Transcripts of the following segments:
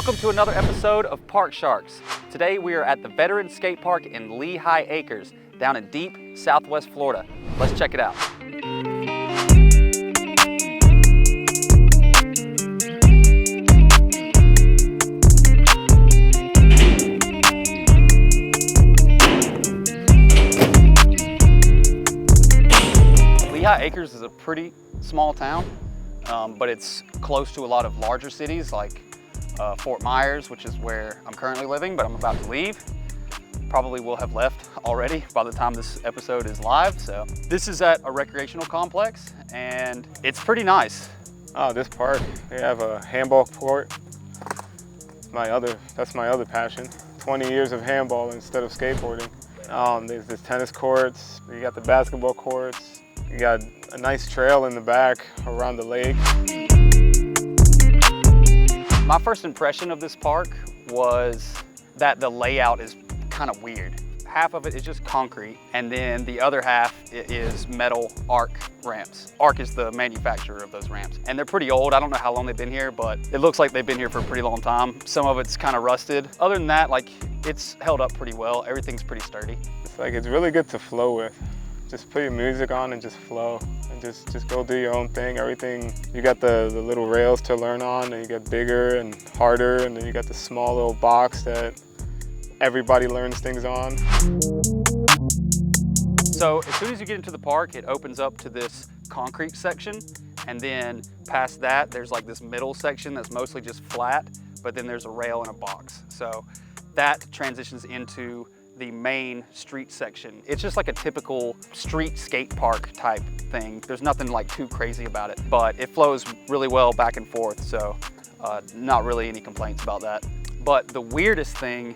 Welcome to another episode of Park Sharks. Today we are at the Veteran Skate Park in Lehigh Acres, down in deep Southwest Florida. Let's check it out. Lehigh Acres is a pretty small town, but it's close to a lot of larger cities like Fort Myers, which is where I'm currently living, but I'm about to leave. Probably will have left already by the time this episode is live. So this is at a recreational complex and it's pretty nice. Oh, this park, they have a handball court. That's my other passion. 20 years of handball instead of skateboarding. There's tennis courts, you got the basketball courts, you got a nice trail in the back around the lake. My first impression of this park was that the layout is kind of weird. Half of it is just concrete, and then the other half is metal arc ramps. Arc is the manufacturer of those ramps, and they're pretty old. I don't know how long they've been here, but it looks like they've been here for a pretty long time. Some of it's kind of rusted. Other than that, like, it's held up pretty well. Everything's pretty sturdy. It's really good to flow with. Just put your music on and just flow, and just go do your own thing. Everything, you got the little rails to learn on, and you get bigger and harder, and then you got the small little box that everybody learns things on. So as soon as you get into the park, it opens up to this concrete section, and then past that, there's like this middle section that's mostly just flat, but then there's a rail and a box. So that transitions into the main street section. It's just like a typical street skate park type thing. There's nothing like too crazy about it, but it flows really well back and forth, so not really any complaints about that. But the weirdest thing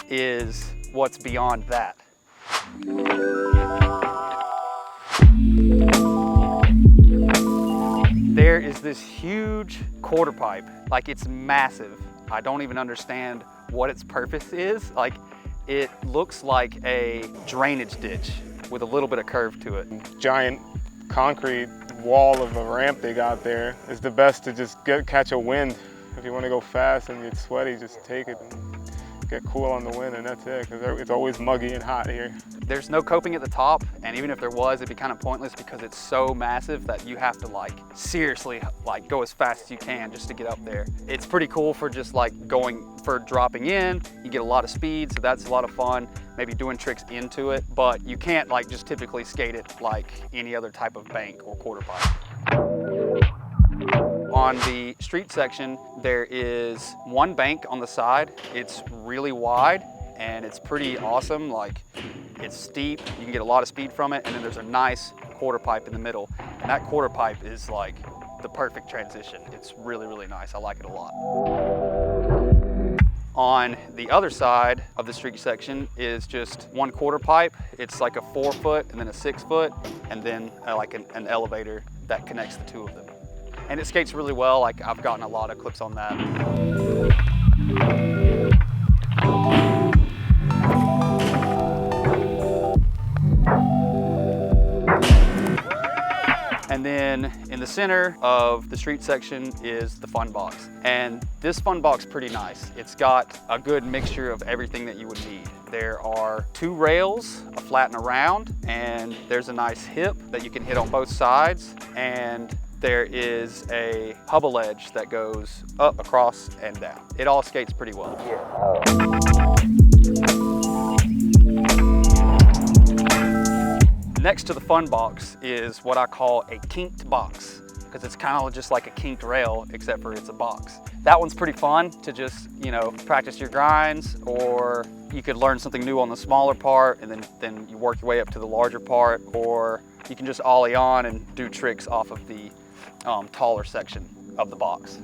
is what's beyond that. There is this huge quarter pipe, like it's massive. I don't even understand what its purpose is. Like, it looks like a drainage ditch with a little bit of curve to it. Giant concrete wall of a ramp they got there is the best to just catch a wind. If you want to go fast and get sweaty, just take it and get cool on the wind, and that's it, because it's always muggy and hot here. There's no coping at the top, and even if there was, it'd be kind of pointless because it's so massive that you have to like seriously like go as fast as you can just to get up there. It's pretty cool for just like for dropping in. You get a lot of speed, so that's a lot of fun. Maybe doing tricks into it, but you can't like just typically skate it like any other type of bank or quarter pipe. On the street section, there is one bank on the side. It's really wide and it's pretty awesome. Like, it's steep, you can get a lot of speed from it, and then there's a nice quarter pipe in the middle. And that quarter pipe is like the perfect transition. It's really, really nice. I like it a lot. On the other side of the street section is just one quarter pipe. It's like a 4-foot and then a 6-foot, and then like an elevator that connects the two of them. And it skates really well. Like, I've gotten a lot of clips on that. And then in the center of the street section is the fun box. And this fun box is pretty nice. It's got a good mixture of everything that you would need. There are 2 rails, a flat and a round, and there's a nice hip that you can hit on both sides. And there is a hubble ledge that goes up, across, and down. It all skates pretty well. Next to the fun box is what I call a kinked box, because it's kind of just like a kinked rail, except for it's a box. That one's pretty fun to just, you know, practice your grinds, or you could learn something new on the smaller part, and then you work your way up to the larger part, or you can just ollie on and do tricks off of the taller section of the box.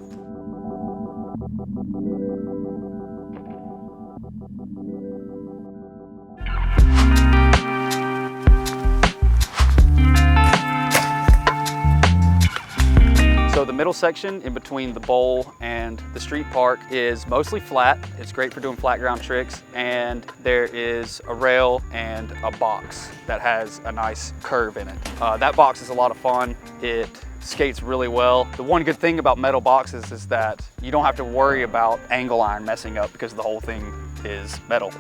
So the middle section in between the bowl and the street park is mostly flat. It's great for doing flat ground tricks, and there is a rail and a box that has a nice curve in it. That box is a lot of fun. It skates really well. The one good thing about metal boxes is that you don't have to worry about angle iron messing up because the whole thing is metal.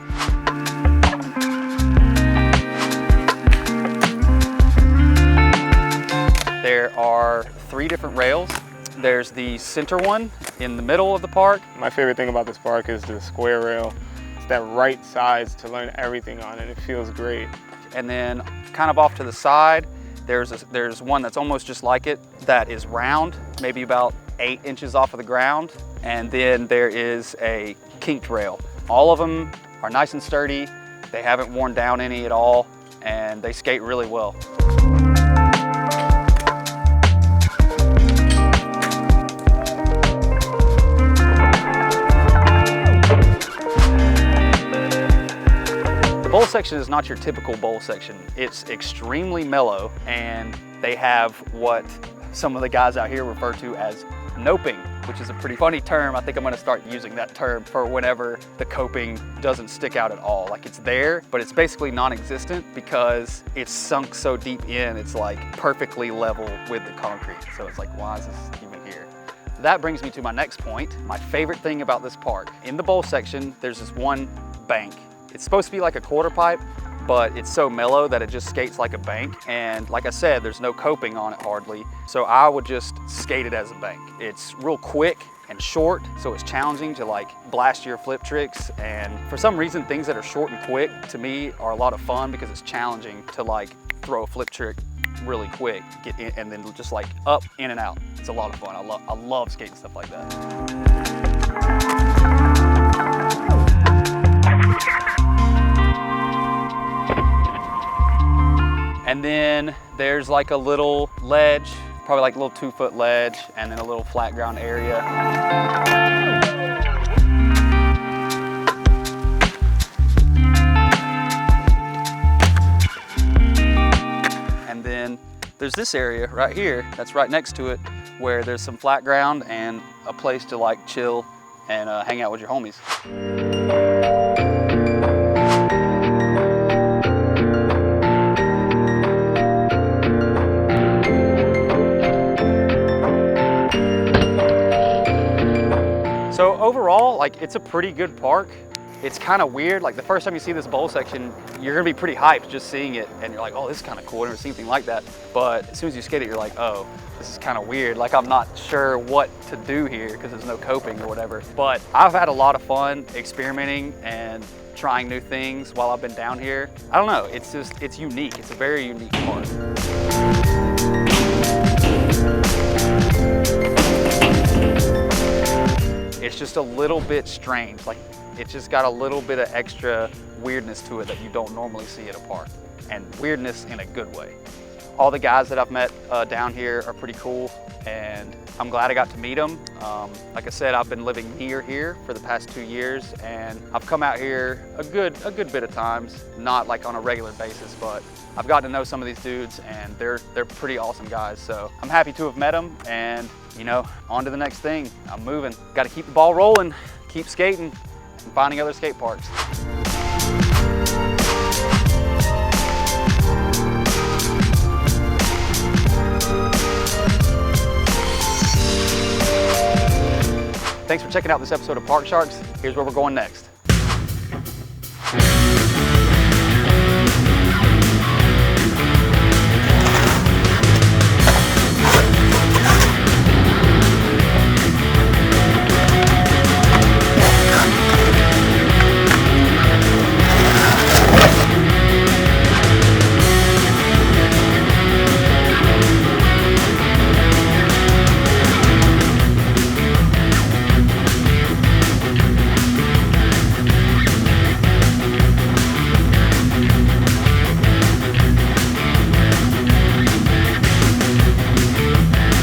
There are 3 different rails. There's the center one in the middle of the park. My favorite thing about this park is the square rail. It's that right size to learn everything on, and it feels great. And then kind of off to the side, there's one that's almost just like it that is round, maybe about 8 inches off of the ground. And then there is a kinked rail. All of them are nice and sturdy. They haven't worn down any at all, and they skate really well. The bowl section is not your typical bowl section. It's extremely mellow, and they have what some of the guys out here refer to as noping, which is a pretty funny term. I think I'm gonna start using that term for whenever the coping doesn't stick out at all. Like, it's there, but it's basically non-existent because it's sunk so deep in, it's like perfectly level with the concrete. So it's like, why is this even here? That brings me to my next point. My favorite thing about this park. In the bowl section, there's this one bank. It's supposed to be like a quarter pipe, but it's so mellow that it just skates like a bank. And like I said, there's no coping on it hardly. So I would just skate it as a bank. It's real quick and short, so it's challenging to like blast your flip tricks. And for some reason, things that are short and quick to me are a lot of fun because it's challenging to like throw a flip trick really quick, get in, and then just like up, in and out. It's a lot of fun. I love skating stuff like that. And then there's like a little ledge, probably like a little 2-foot ledge, and then a little flat ground area. And then there's this area right here that's right next to it where there's some flat ground and a place to like chill and hang out with your homies. So overall, like, it's a pretty good park. It's kind of weird. Like, the first time you see this bowl section, you're gonna be pretty hyped just seeing it, and you're like, oh, this is kind of cool. I've never seen anything like that. But as soon as you skate it, you're like, oh, this is kind of weird. Like, I'm not sure what to do here because there's no coping or whatever. But I've had a lot of fun experimenting and trying new things while I've been down here. I don't know, it's unique. It's a very unique park. It's just a little bit strange. Like, it's just got a little bit of extra weirdness to it that you don't normally see at a park, and weirdness in a good way. All the guys that I've met down here are pretty cool, and I'm glad I got to meet them. Like I said, I've been living near here for the past 2 years, and I've come out here a good bit of times, not like on a regular basis, but I've gotten to know some of these dudes, and they're pretty awesome guys. So I'm happy to have met them, and you know, on to the next thing. I'm moving. Got to keep the ball rolling, keep skating, and finding other skate parks. Thanks for checking out this episode of Park Sharks. Here's where we're going next.